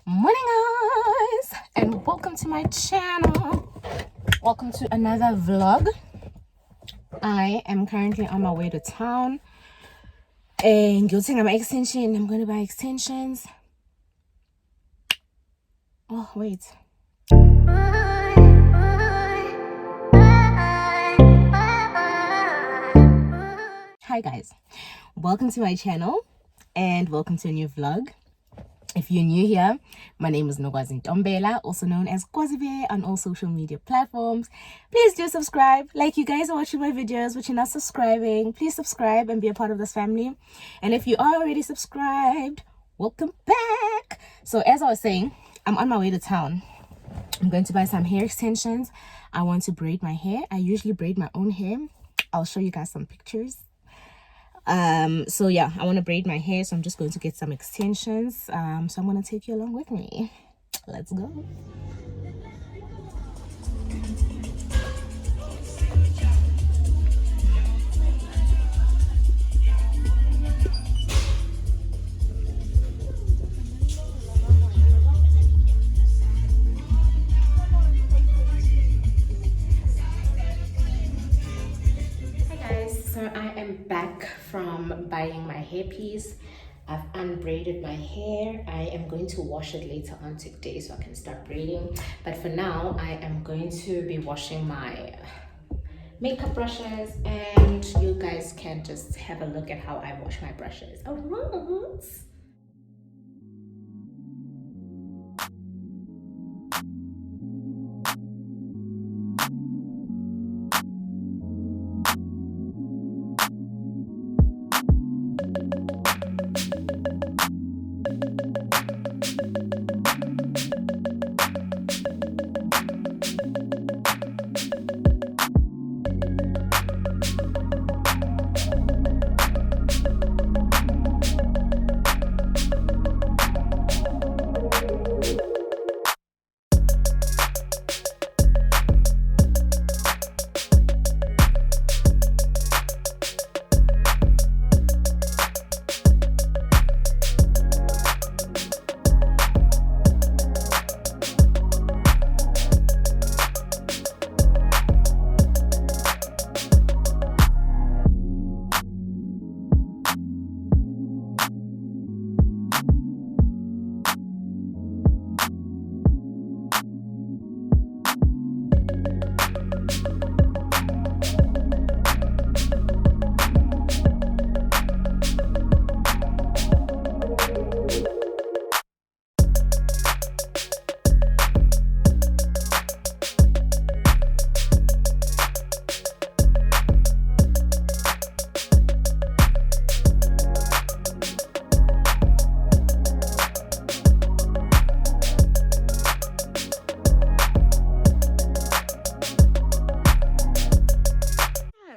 Morning guys, and welcome to my channel. Welcome to another vlog. I am currently on my way to town and getting my extension. I'm going to buy extensions. Oh wait, hi guys, welcome to my channel and welcome to a new vlog. If you're new here, my name is Nogwazi Ntombela, also known as Kwazibe on all social media platforms. Please do subscribe. Like, you guys are watching my videos, but you're not subscribing, please subscribe and be a part of this family. And if you are already subscribed, welcome back. So as I was saying, I'm on my way to town. I'm going to buy some hair extensions. I want to braid my hair. I usually braid my own hair. I'll show you guys some pictures. So yeah, I want to braid my hair, so I'm just going to get some extensions. So I'm going to take you along with me. Let's go. So I am back from buying my hairpiece. I've unbraided my hair. I am going to wash it later on today so I can start braiding. But for now, I am going to be washing my makeup brushes, and you guys can just have a look at how I wash my brushes. Alright.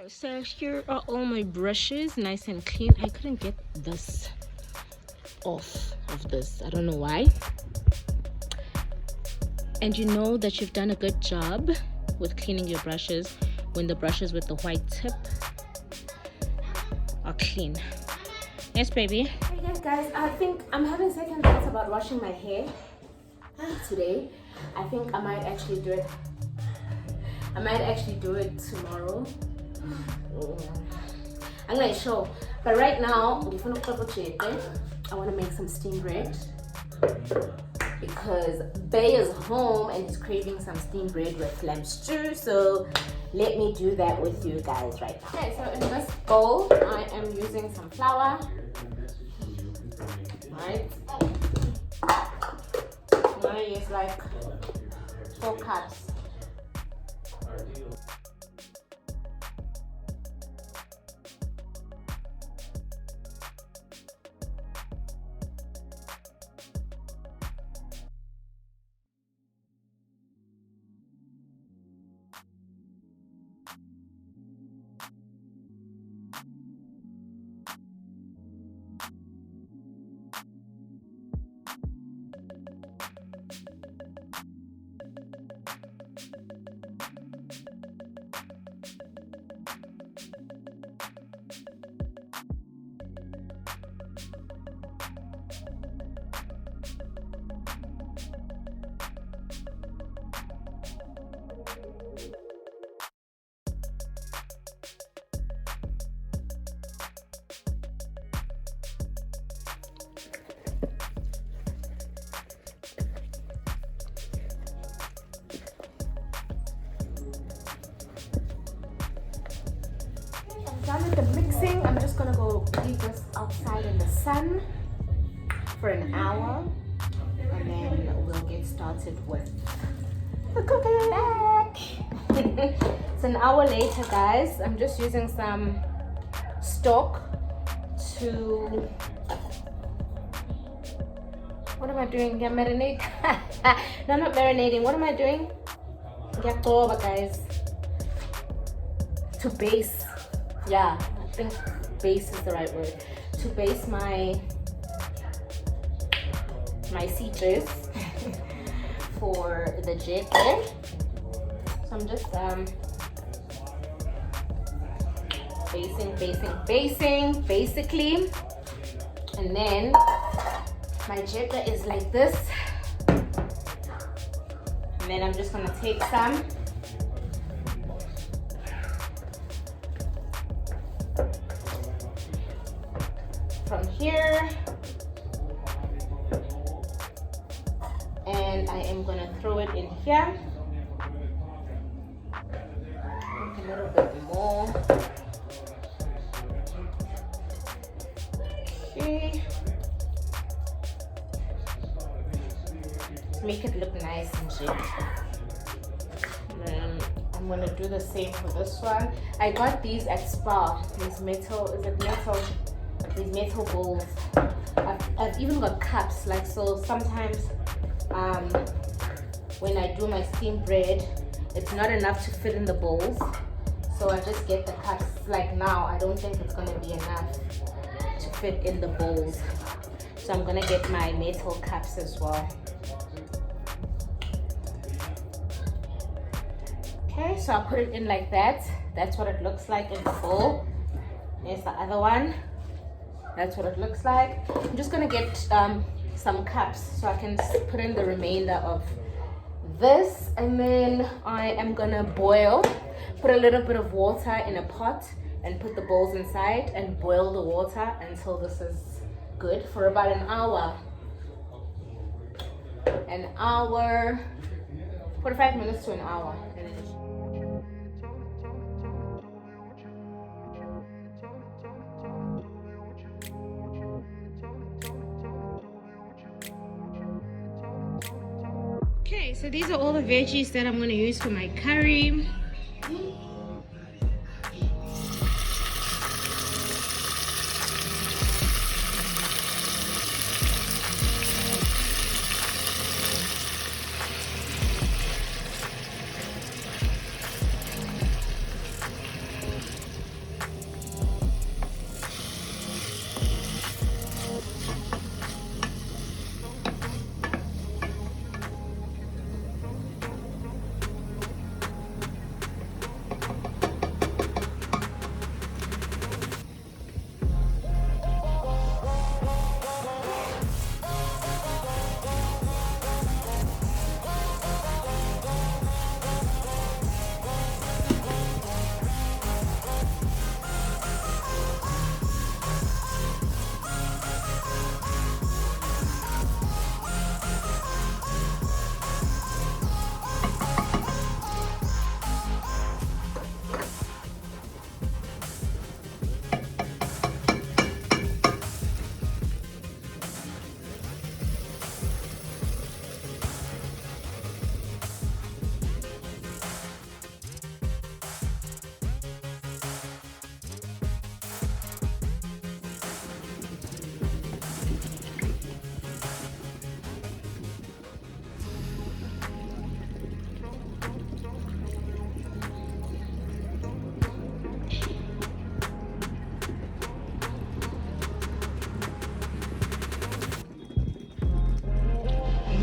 So here are all my brushes, nice and clean. I couldn't get this off of this, I don't know why. And you know that you've done a good job with cleaning your brushes when the brushes with the white tip are clean. Yes, baby. Hey guys, I think I'm having second thoughts about washing my hair today. I think I might actually do it. I might actually do it tomorrow. I'm gonna show, but right now I want to make some steamed bread because Bay is home and he's craving some steamed bread with lamb stew. So let me do that with you guys right now. Okay, so in this bowl I am using some flour. Right, I'm gonna use like 4 cups. leave this outside in the sun for an hour, and then we'll get started with the cooking. Back. It's an hour later, guys. I'm just using some stock to, what am I doing? Yeah, marinate. No, not marinating. What am I doing? Jeqe, guys. To base. Yeah, I think base is the right word. To base my sieges for the Jeqe. So I'm just basing basically, and then my Jeqe is like this, and then I'm just gonna take some from here, and I am gonna throw it in here. A little bit more. Okay. Make it look nice and shaped. And I'm gonna do the same for this one. I got these at Spa. These metal, is it metal? These metal bowls. I've even got cups. Like, so sometimes when I do my steamed bread, it's not enough to fit in the bowls. So I just get the cups. Like now, I don't think it's gonna be enough to fit in the bowls. So I'm gonna get my metal cups as well. Okay, so I'll put it in like that. That's what it looks like in the bowl. There's the other one. That's what it looks like. I'm just gonna get some cups so I can put in the remainder of this, and then I am gonna boil, put a little bit of water in a pot and put the bowls inside and boil the water until this is good for about an hour. 45 minutes to an hour. Okay, so these are all the veggies that I'm going to use for my curry.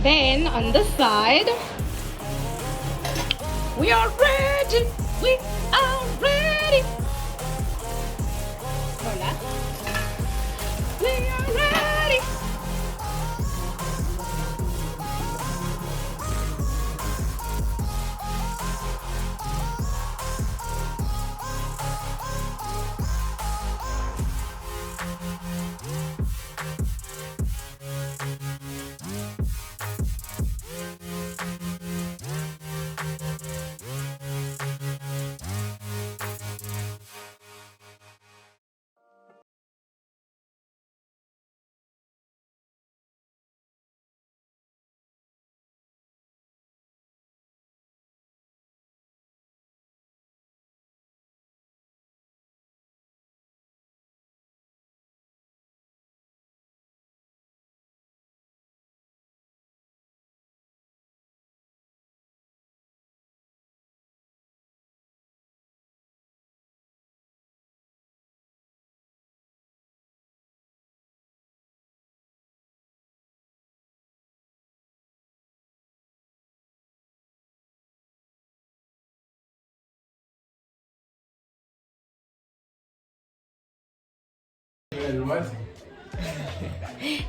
Then on the side, we are ready. We are ready. Hola. We are ready.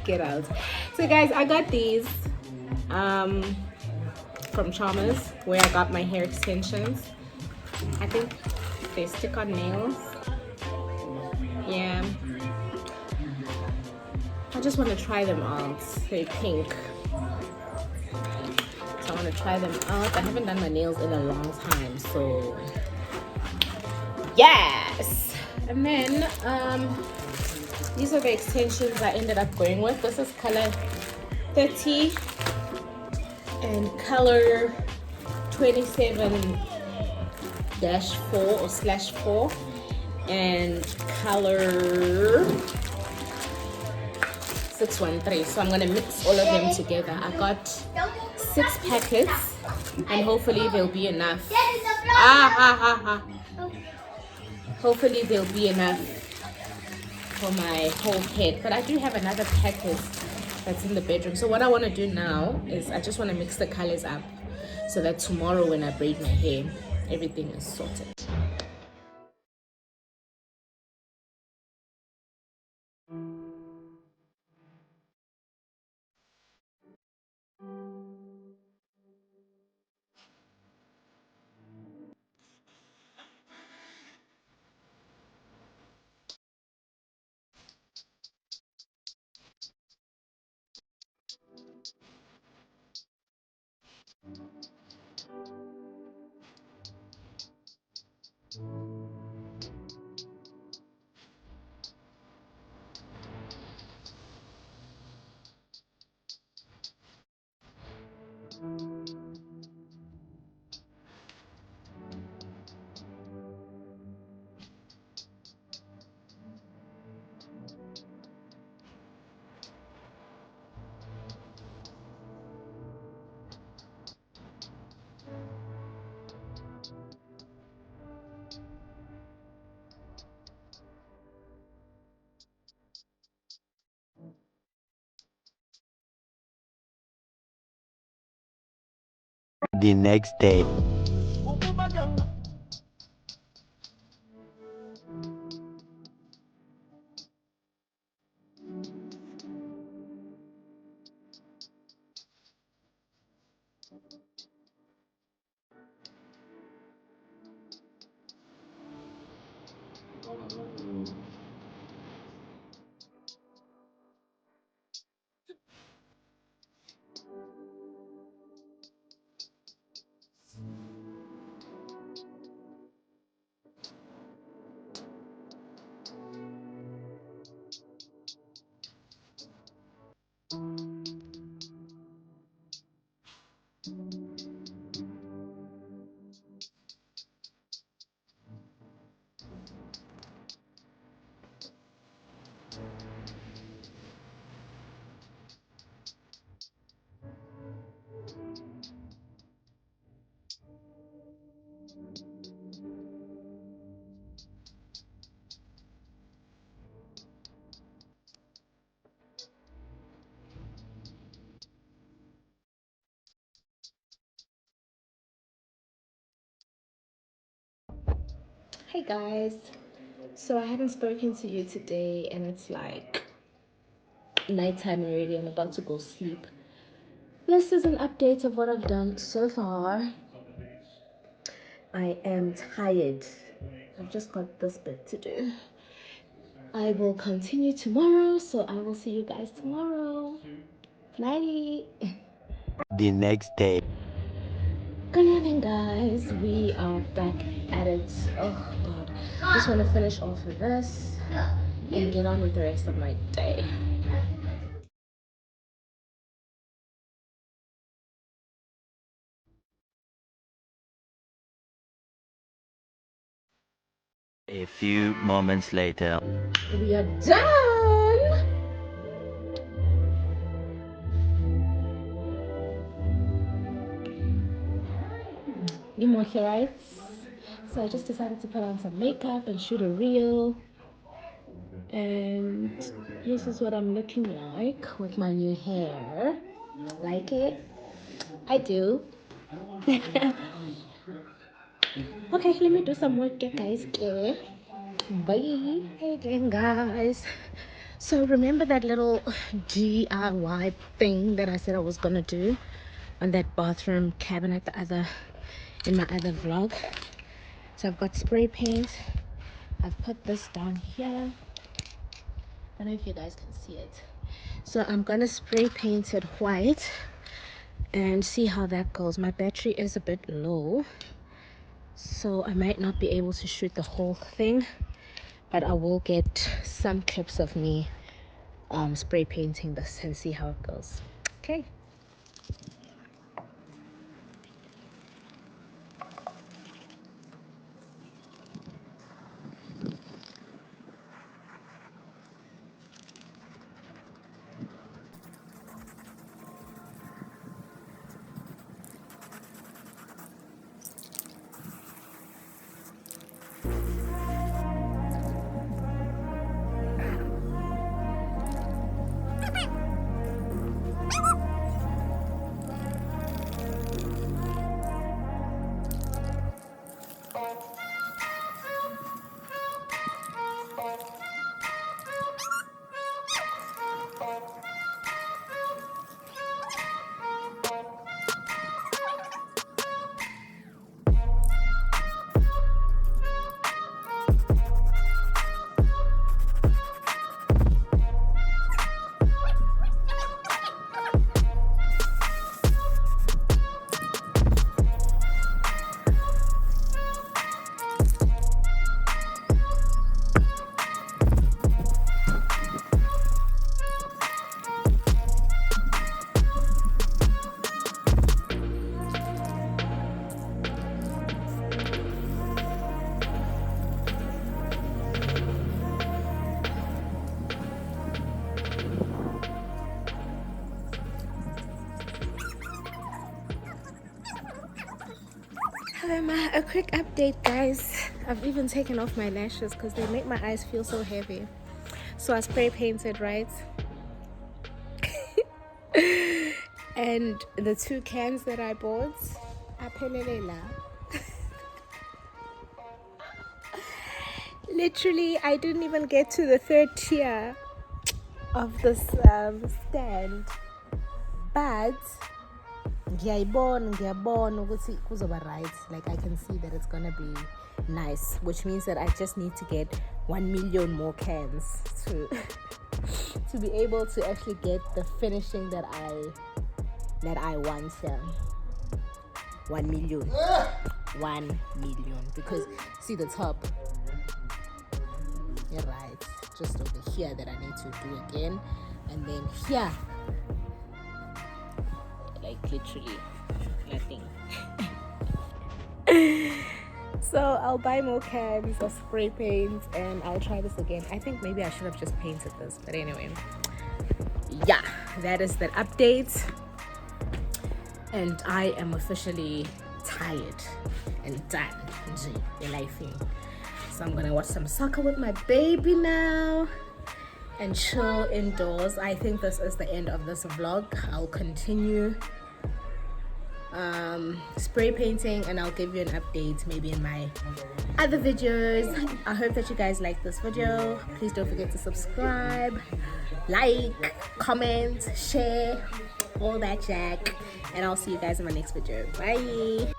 Get out. So guys, I got these from Charmers, where I got my hair extensions. I think they stick on nails. Yeah, I just want to try them out. They're pink, so I want to try them out. I haven't done my nails in a long time, so yes. And then these are the extensions I ended up going with. This is color 30 and color 27-4 or /4 and color 613. So I'm gonna mix all of them together. I got 6 packets and hopefully there'll be enough. Hopefully there'll be enough for my whole head, but I do have another packet that's in the bedroom. So what I want to do now is I just want to mix the colors up so that tomorrow when I braid my hair, everything is sorted. The next day. Hey guys, so I haven't spoken to you today and it's like nighttime already. I'm about to go sleep. This is an update of what I've done so far. I am tired. I've just got this bit to do. I will continue tomorrow, so I will see you guys tomorrow. Nighty. The next day. Good morning, guys. We are back at it. Oh god, just want to finish off with this and get on with the rest of my day. A few moments later. We are done. You moisturize. So I just decided to put on some makeup and shoot a reel. And this is what I'm looking like with my new hair. Like it? I do. Okay, let me do some work, guys. Okay. Bye. Hey again, guys. So remember that little DIY thing that I said I was gonna do on that bathroom cabinet in my other vlog? So I've got spray paint. I've put this down here. I don't know if you guys can see it. So I'm gonna spray paint it white and see how that goes. My battery is a bit low, so I might not be able to shoot the whole thing, but I will get some clips of me spray painting this and see how it goes. Okay. A quick update, guys. I've even taken off my lashes because they make my eyes feel so heavy. So I spray painted, right? And the 2 cans that I bought, apelelela. Literally, I didn't even get to the 3rd tier of this stand, but ngiyabona ukuthi kuzoba right. Like, I can see that it's gonna be nice, which means that I just need to get 1 million more cans to to be able to actually get the finishing that I want here. 1 million. 1 million, because see the top, yeah, right, just over here that I need to do again, and then here, like literally nothing. So I'll buy more cans of spray paint and I'll try this again. I think maybe I should have just painted this, but anyway, yeah, that is that update. And I am officially tired and done in life. So I'm gonna watch some soccer with my baby now and chill indoors. I think this is the end of this vlog. I'll continue spray painting and I'll give you an update maybe in my other videos. I hope that you guys like this video. Please don't forget to subscribe, like, comment, share, all that jack, and I'll see you guys in my next video. Bye.